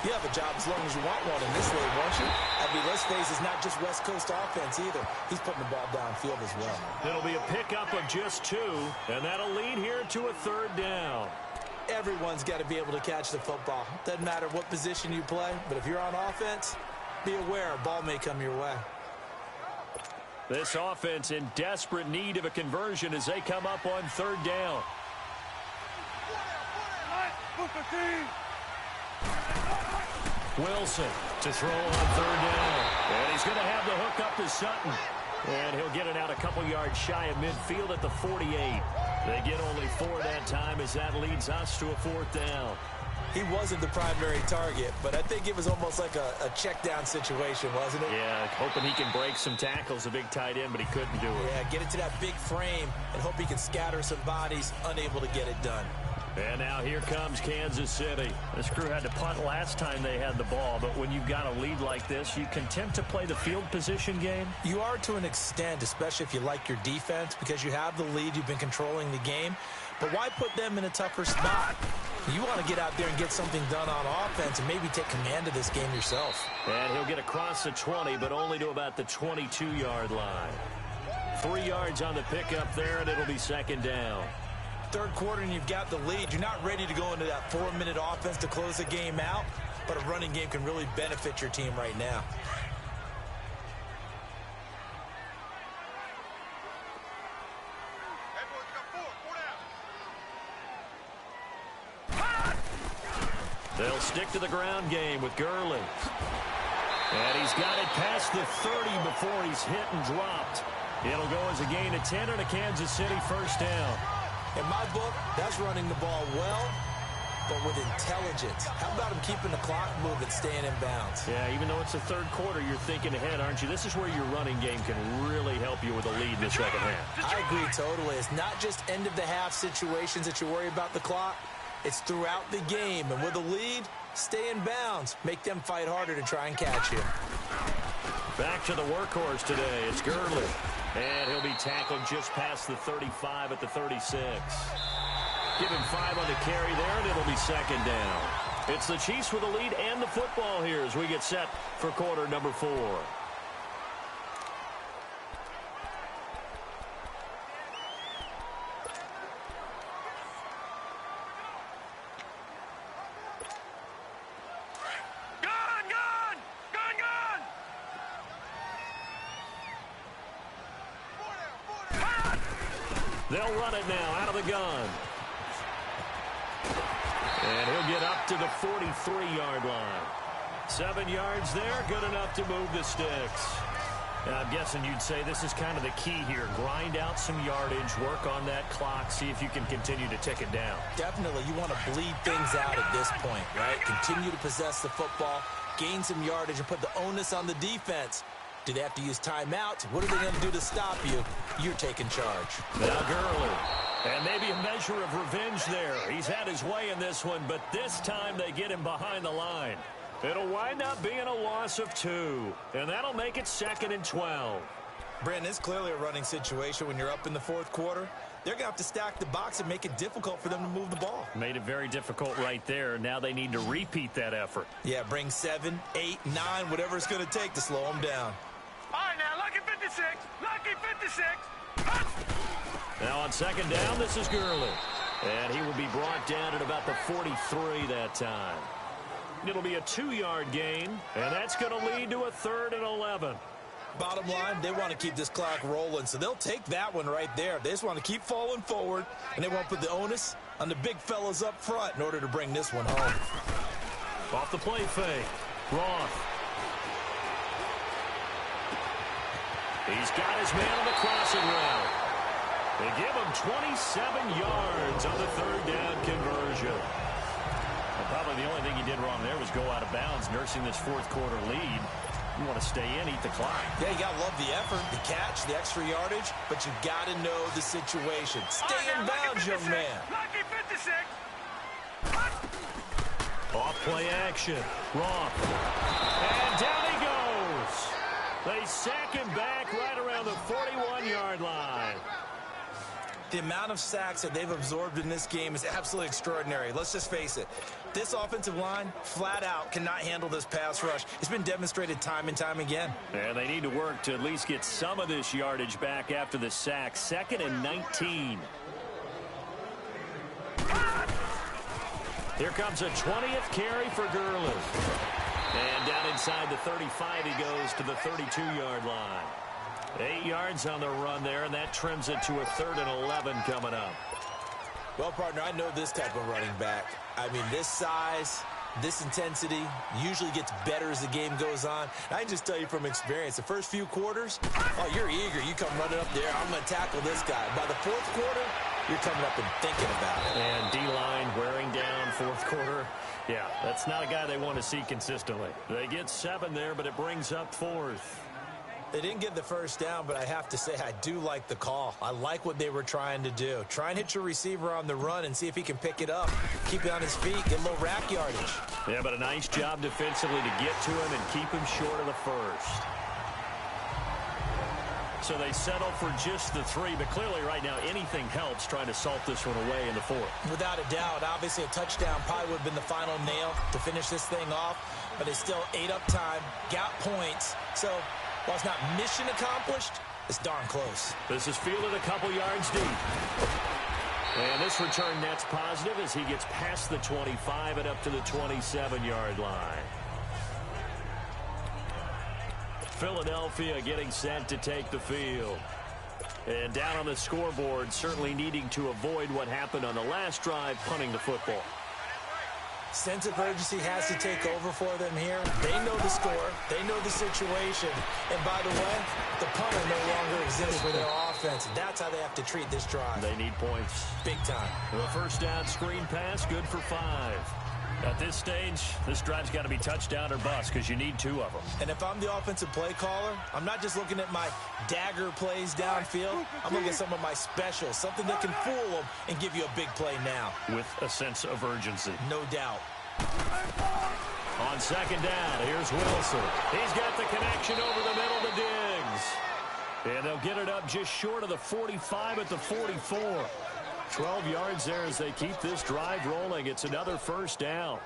D: you have a job as long as you want one in this league, won't you? I mean, let's face it, it's not just West Coast offense either. He's putting the ball downfield as well.
C: It'll be a pickup of just 2, and that'll lead here to a 3rd down.
D: Everyone's got to be able to catch the football. Doesn't matter what position you play, but if you're on offense, be aware a ball may come your way.
C: This offense in desperate need of a conversion as they come up on 3rd down. Wilson to throw on 3rd down. And he's going to have the hook up to Sutton. And he'll get it out a couple yards shy of midfield at the 48. They get only 4 that time as that leads us to a 4th down.
D: He wasn't the primary target, but I think it was almost like a check down situation, wasn't it?
C: Yeah, hoping he can break some tackles, a big tight end, but he couldn't do it.
D: Yeah, get into that big frame and hope he can scatter some bodies, unable to get it done.
C: And now here comes Kansas City. This crew had to punt last time they had the ball, but when you've got a lead like this, you content to play the field position game?
D: You are to an extent, especially if you like your defense, because you have the lead, you've been controlling the game. But why put them in a tougher spot? You want to get out there and get something done on offense and maybe take command of this game yourself.
C: And he'll get across the 20, but only to about the 22-yard line. 3 yards on the pickup there, and it'll be 2nd down.
D: Third quarter and you've got the lead. You're not ready to go into that 4-minute offense to close the game out, but a running game can really benefit your team right now.
C: They'll stick to the ground game with Gurley. And he's got it past the 30 before he's hit and dropped. It'll go as a gain of 10 and a Kansas City first down.
D: In my book, that's running the ball well, but with intelligence. How about him keeping the clock moving, staying in bounds?
C: Yeah, even though it's the third quarter, you're thinking ahead, aren't you? This is where your running game can really help you with a lead in the second half.
D: I agree totally. It's not just end-of-the-half situations that you worry about the clock. It's throughout the game. And with a lead, stay in bounds. Make them fight harder to try and catch you.
C: Back to the workhorse today. It's Gurley. And he'll be tackled just past the 35 at the 36. Give him 5 on the carry there, and it'll be second down. It's the Chiefs with the lead and the football here as we get set for quarter number 4. They'll run it now out of the gun. And he'll get up to the 43-yard line. 7 yards there, good enough to move the sticks. Now, I'm guessing you'd say this is kind of the key here. Grind out some yardage, work on that clock, see if you can continue to tick it down.
D: Definitely, you want to bleed things out at this point, right? Continue to possess the football, gain some yardage, and put the onus on the defense. Do they have to use timeouts? What are they going to do to stop you? You're taking charge.
C: Now Gurley. And maybe a measure of revenge there. He's had his way in this one, but this time they get him behind the line. It'll wind up being a loss of 2. And that'll make it 2nd and 12.
D: Brandon, it's clearly a running situation when you're up in the fourth quarter. They're going to have to stack the box and make it difficult for them to move the ball.
C: Made it very difficult right there. Now they need to repeat that effort.
D: Yeah, bring 7, 8, 9, whatever it's going to take to slow them down.
E: All right, now, lucky 56. Lucky 56.
C: Now on second down, this is Gurley. And he will be brought down at about the 43 that time. It'll be a 2-yard gain, and that's going to lead to a 3rd and 11.
D: Bottom line, they want to keep this clock rolling, so they'll take that one right there. They just want to keep falling forward, and they won't put the onus on the big fellas up front in order to bring this one home.
C: Off the play fake. Roth. He's got his man on the crossing route. They give him 27 yards on the 3rd down conversion. And probably the only thing he did wrong there was go out of bounds, nursing this fourth quarter lead. You want to stay in, eat the clock.
D: Yeah, you got to love the effort, the catch, the extra yardage, but you got to know the situation. Stay in bounds, young man.
E: Lucky 56.
C: Off play action. Roth. And down he goes. They sack him back right around the 41-yard line.
D: The amount of sacks that they've absorbed in this game is absolutely extraordinary. Let's just face it. This offensive line, flat out, cannot handle this pass rush. It's been demonstrated time and time again.
C: And they need to work to at least get some of this yardage back after the sack. 2nd and 19. Here comes a 20th carry for Gurley. And down inside the 35, he goes to the 32-yard line. 8 yards on the run there, and that trims it to a 3rd and 11 coming up.
D: Well, partner, I know this type of running back. I mean, this size, this intensity usually gets better as the game goes on. And I can just tell you from experience, the first few quarters, oh, you're eager. You come running up there, I'm going to tackle this guy. By the fourth quarter, you're coming up and thinking about it.
C: And D-line wearing down fourth quarter. Yeah, that's not a guy they want to see consistently. They get 7 there, but it brings up 4th.
D: They didn't get the first down, but I have to say I do like the call. I like what they were trying to do. Try and hit your receiver on the run and see if he can pick it up. Keep it on his feet, get a little rack yardage.
C: Yeah, but a nice job defensively to get to him and keep him short of the first. So they settle for just the 3, but clearly right now anything helps trying to salt this one away in the 4th.
D: Without a doubt, obviously a touchdown probably would have been the final nail to finish this thing off, but it's still ate up time, got points, so while it's not mission accomplished, it's darn close.
C: This is fielded a couple yards deep. And this return net's positive as he gets past the 25 and up to the 27-yard line. Philadelphia getting set to take the field. And down on the scoreboard, certainly needing to avoid what happened on the last drive, punting the football.
D: Sense of urgency has to take over for them here. They know the score. They know the situation. And by the way, the punter no longer exists for their offense. That's how they have to treat this drive.
C: They need points.
D: Big time.
C: The first down screen pass, good for 5. At this stage, this drive's got to be touchdown or bust because you need 2 of them.
D: And if I'm the offensive play caller, I'm not just looking at my dagger plays downfield. I'm looking at some of my specials, something that can fool them and give you a big play now.
C: With a sense of urgency.
D: No doubt.
C: On second down, here's Wilson. He's got the connection over the middle to Diggs. And they'll get it up just short of the 45 at the 44. 12 yards there as they keep this drive rolling. It's another first down.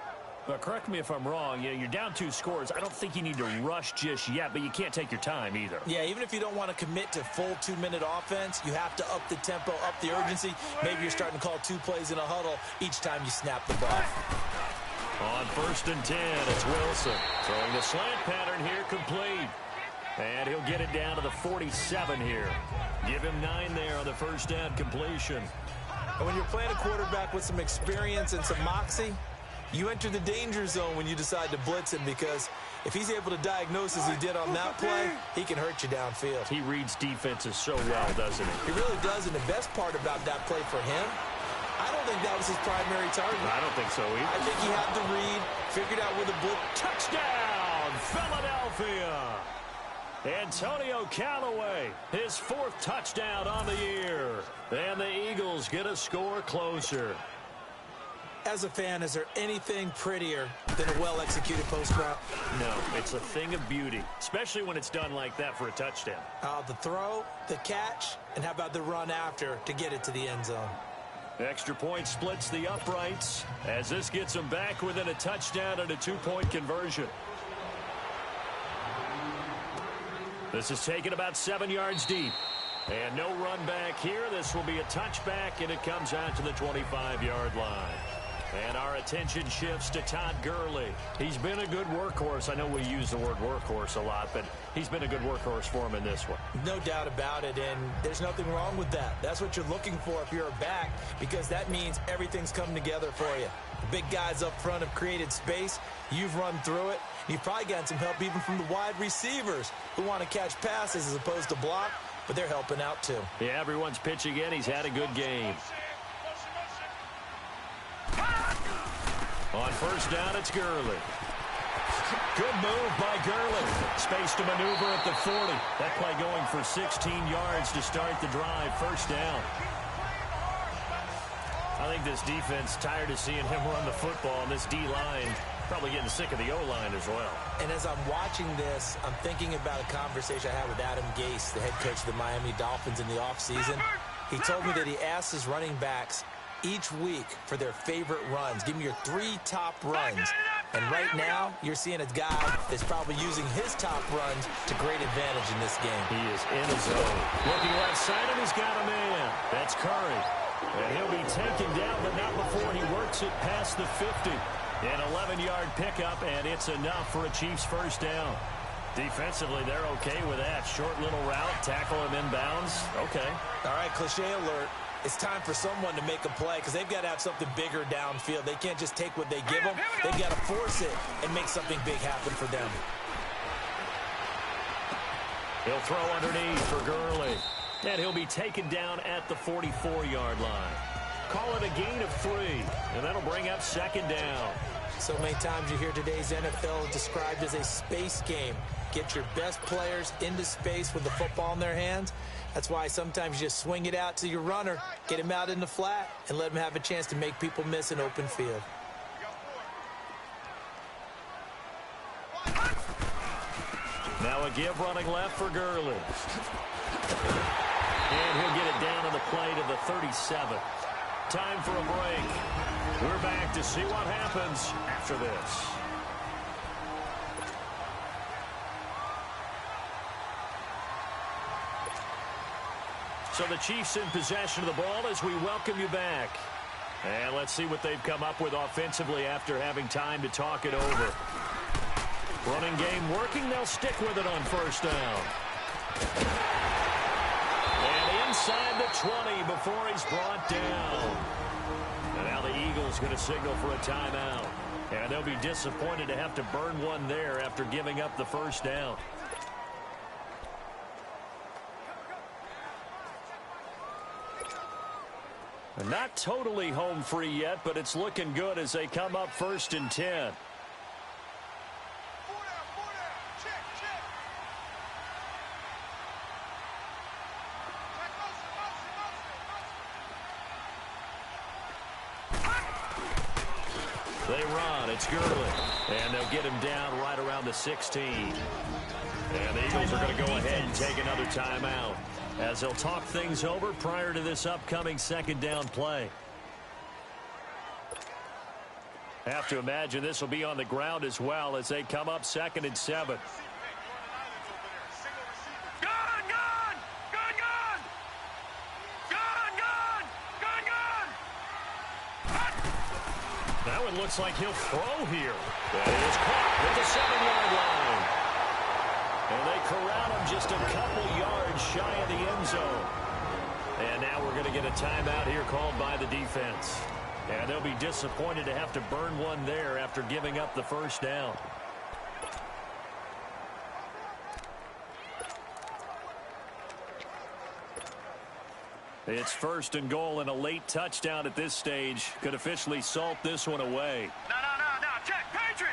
C: But correct me if I'm wrong. You're down 2 scores. I don't think you need to rush just yet, but you can't take your time either.
D: Yeah, even if you don't want to commit to full 2-minute offense, you have to up the tempo, up the urgency. Maybe you're starting to call 2 plays in a huddle each time you snap the ball.
C: On first and 10, it's Wilson. Throwing the slant pattern here, complete. And he'll get it down to the 47 here. Give him 9 there on the first down completion.
D: And when you're playing a quarterback with some experience and some moxie, you enter the danger zone when you decide to blitz him, because if he's able to diagnose as he did on that play, he can hurt you downfield.
C: He reads defenses so well, doesn't he?
D: He really does, and the best part about that play for him, I don't think that was his primary target.
C: I don't think so either.
D: I think he had the read, figured out where the blitz.
C: Touchdown, Philadelphia! Antonio Callaway, his 4th touchdown on the year. And the Eagles get a score closer.
D: As a fan, is there anything prettier than a well-executed post route?
C: No, it's a thing of beauty, especially when it's done like that for a touchdown.
D: The throw, the catch, and how about the run after to get it to the end zone?
C: Extra point splits the uprights as this gets them back within a touchdown and a 2-point conversion. This is taken about 7 yards deep. And no run back here. This will be a touchback, and it comes out to the 25-yard line. And our attention shifts to Todd Gurley. He's been a good workhorse. I know we use the word workhorse a lot, but he's been a good workhorse for him in this one.
D: No doubt about it, and there's nothing wrong with that. That's what you're looking for if you're a back, because that means everything's come together for you. The big guys up front have created space. You've run through it. You've probably gotten some help even from the wide receivers who want to catch passes as opposed to block, but they're helping out too.
C: Yeah, everyone's pitching in. He's had a good game. On first down, it's Gurley. Good move by Gurley. Space to maneuver at the 40. That play going for 16 yards to start the drive. First down. I think this defense tired of seeing him run the football, and this D-line probably getting sick of the O-line as well.
D: And as I'm watching this, I'm thinking about a conversation I had with Adam Gase, the head coach of the Miami Dolphins in the offseason. He told me that he asked his running backs each week for their favorite runs. Give me your 3 top runs. And right now, you're seeing a guy that's probably using his top runs to great advantage in this game.
C: He is in his zone. Looking left side, and he's got a man. That's Curry. And he'll be taken down, but not before he works it past the 50. An 11-yard pickup, and it's enough for a Chiefs first down. Defensively, they're okay with that. Short little route, tackle him inbounds. Okay.
D: All right, cliche alert. It's time for someone to make a play because they've got to have something bigger downfield. They can't just take what they give them. They've got to force it and make something big happen for them.
C: He'll throw underneath for Gurley. And he'll be taken down at the 44-yard line. Call it a gain of 3, and that'll bring up second down.
D: So many times you hear today's NFL described as a space game. Get your best players into space with the football in their hands. That's why sometimes you just swing it out to your runner, get him out in the flat, and let him have a chance to make people miss an open field.
C: Now a give running left for Gurley. And he'll get it down on the play to the 37. Time for a break. We're back to see what happens after this. So the Chiefs in possession of the ball as we welcome you back. And let's see what they've come up with offensively after having time to talk it over. Running game working. They'll stick with it on first down. And inside the 20 before he's brought down. And now the Eagles going to signal for a timeout. And they'll be disappointed to have to burn one there after giving up the first down. Not totally home free yet, but it's looking good as they come up 1st and 10. They run. It's Gurley. And they'll get him down right around the 16. And the Eagles are going to go ahead and take another timeout as they'll talk things over prior to this upcoming 2nd down play. Have to imagine this will be on the ground as well as they come up 2nd and 7. That one looks like he'll throw here. That is caught at the 7-yard line. And they corral him just a couple yards shy of the end zone. And now we're going to get a timeout here called by the defense. And they'll be disappointed to have to burn one there after giving up the first down. It's 1st and goal, and a late touchdown at this stage could officially salt this one away.
E: No. Check. Patriot.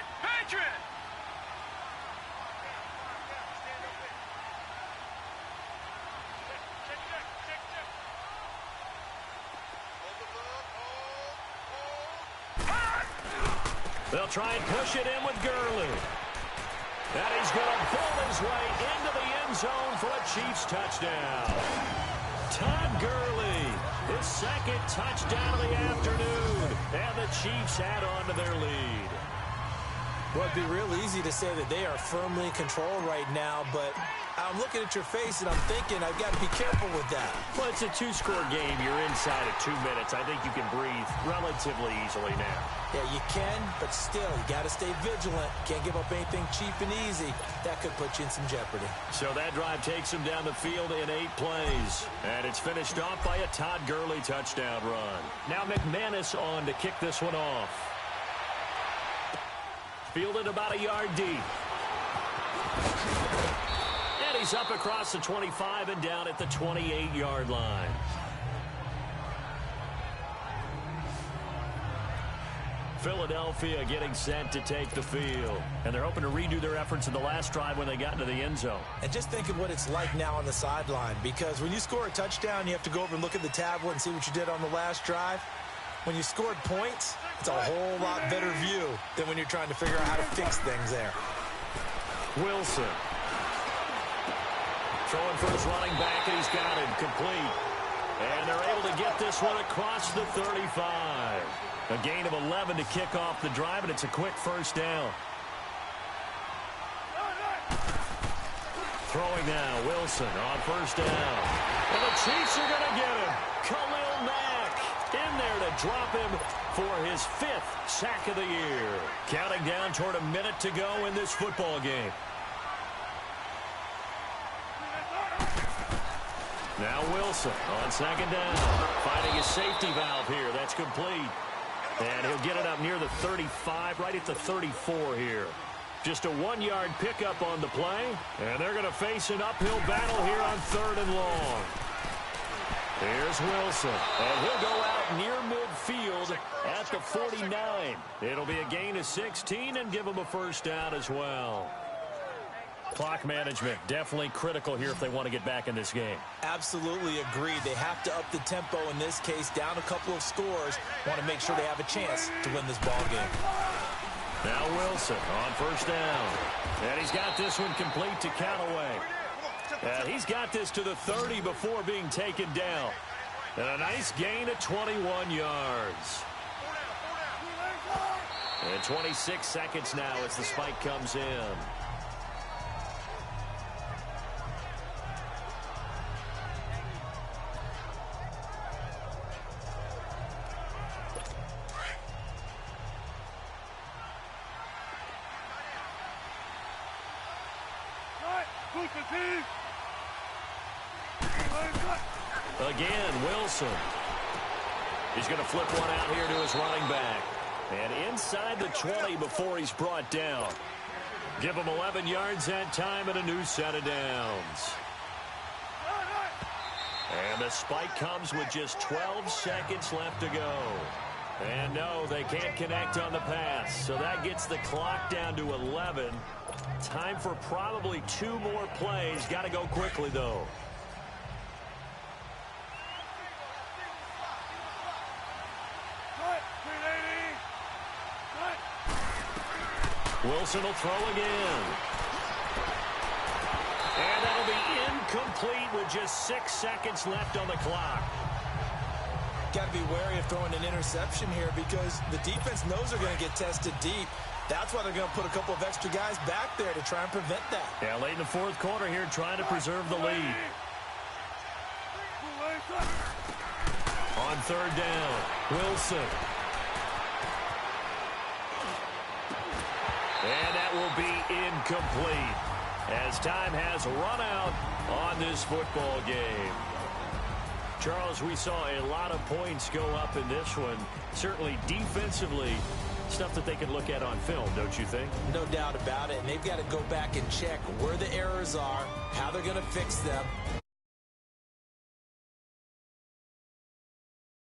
C: They'll try and push it in with Gurley. And he's going to pull his way into the end zone for a Chiefs touchdown. Todd Gurley, his 2nd touchdown of the afternoon. And the Chiefs add on to their lead.
D: Well, it'd be real easy to say that they are firmly in control right now, but I'm looking at your face and I'm thinking I've got to be careful with that.
C: Well, it's a 2-score game. You're inside of 2 minutes. I think you can breathe relatively easily now.
D: Yeah, you can, but still, you got to stay vigilant. Can't give up anything cheap and easy. That could put you in some jeopardy.
C: So that drive takes them down the field in 8 plays. And it's finished off by a Todd Gurley touchdown run. Now McManus on to kick this one off. Fielded about a yard deep. And he's up across the 25 and down at the 28-yard line. Philadelphia getting set to take the field. And they're hoping to redo their efforts in the last drive when they got into the end zone.
D: And just think of what it's like now on the sideline, because when you score a touchdown, you have to go over and look at the tablet and see what you did on the last drive. When you scored points, it's a whole lot better view than when you're trying to figure out how to fix things there.
C: Wilson. Throwing for his running back, and he's got him complete. And they're able to get this one across the 35. A gain of 11 to kick off the drive, and it's a quick first down. Throwing now, Wilson on first down. And the Chiefs are going to get him. Khalil Mack in there to drop him for his 5th sack of the year. Counting down toward a minute to go in this football game. Now Wilson on second down. Finding his safety valve here. That's complete. And he'll get it up near the 35, right at the 34 here. Just a 1-yard pickup on the play. And they're going to face an uphill battle here on 3rd and long. Here's Wilson. And he'll go out near midfield at the 49. It'll be a gain of 16 and give him a first down as well. Clock management definitely critical here if they want to get back in this game.
D: Absolutely agreed. They have to up the tempo in this case, down a couple of scores. Want to make sure they have a chance to win this ball game.
C: Now Wilson on first down. And he's got this one complete to Callaway. He's got this to the 30 before being taken down. And a nice gain of 21 yards. And 26 seconds now as the spike comes in. Again, Wilson. He's going to flip one out here to his running back. And inside the 20 before he's brought down. Give him 11 yards that time and a new set of downs. And the spike comes with just 12 seconds left to go. And no, they can't connect on the pass. So that gets the clock down to 11. Time for probably 2 more plays. Got to go quickly, though. Wilson will throw again. And that'll be incomplete with just 6 seconds left on the clock.
D: Got to be wary of throwing an interception here because the defense knows they're going to get tested deep. That's why they're going to put a couple of extra guys back there to try and prevent that.
C: Yeah, late in the 4th quarter here, trying to preserve the lead. On 3rd down, Wilson. And that will be incomplete as time has run out on this football game. Charles, we saw a lot of points go up in this one. Certainly defensively, stuff that they can look at on film, don't you think?
D: No doubt about it. And they've got to go back and check where the errors are, how they're going to fix them.